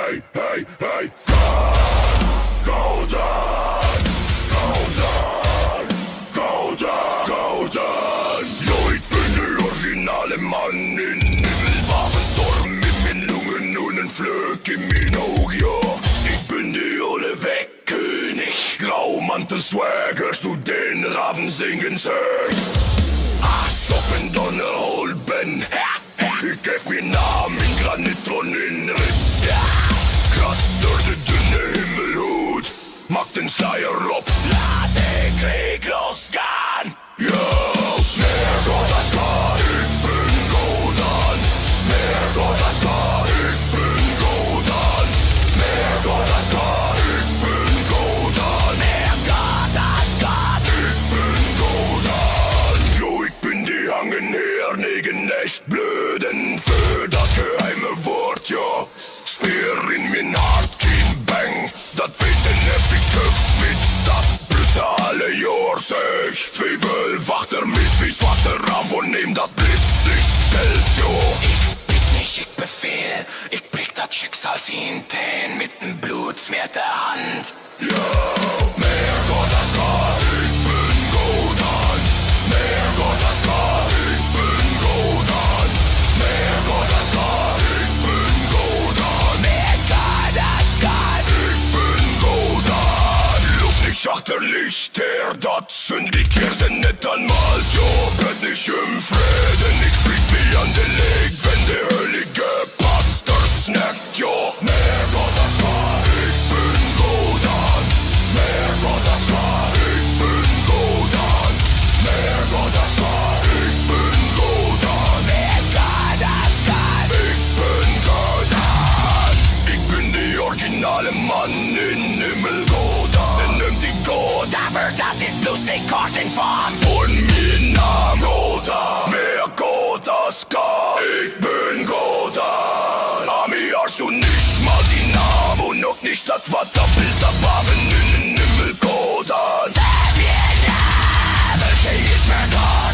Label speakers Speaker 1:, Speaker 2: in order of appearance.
Speaker 1: hey, hey, hey. Gordon, Gordon, Gordon, Gordon. Jo, ik ben de originale man in Himmelwafenstorm in mijn Lungen und een vleuk in mijn oog, ja. Ik ben de olle Wegkönig, Graumantel Swag, hörst du den Raven singen, zeg? Asch op en Donnerhol ben, ik geef mijn naam in Granitron in Ritz, ja. Kratzt door de dünne Himmelhut, maakt den Schleier op, laat de Krieg losgaan. Yo, meer Gott als Gott, ik ben Gordon. Meer Gott als Gott, ik ben Gordon. Meer Gott als Gott, ik ben Gordon. Meer Gott als Gott, ik ben Gordon. Yo, ik ben die Hangenheer, negen echt blöden für dat geheime woord, yo. Speer in mijn hart, geen bang, dat weet een effig kuft met dat brutale jaar, zeg. Twijfel wachter mit wie zwarte Raum, wo neem dat blitzlicht schelt, yo. Ik biet nicht, ik befehl, ik prik dat Schicksalshinten mit n blutsmeerte Hand. Yo, meer Gott als Gott, ik ben Gordon. Meer Gott als Gott, ik ben Gordon. Meer Gott als Gott, ik ben Gordon. Meer Gott als Gott, ik ben Gordon. Loop nicht achterlich, der dat syndikeer zijn net anmalt, yo. Ben nicht im Frieden, ik flieg mich an de Leg, wenn de heilige Pastor snackt, yo. Meer Gott als Gott, ik ben Gordon. Meer Gott als Gott, ik ben Gordon. Meer Gott als Gott, ik ben Gordon. Meer Gott als Gott, ik ben Gordon. Ik ben de originale man in Himmelgordon. Ze neemt die God, aber dat is bloedsig kort in vorm von mijn naam Gordon. Meer Gott als Gott, ik ben Gordon. Ami hast du nicht mal die Namen und noch nicht das Wörterbild abhaben in Himmelgordon. Sag mir Name, welche ist mir Gott?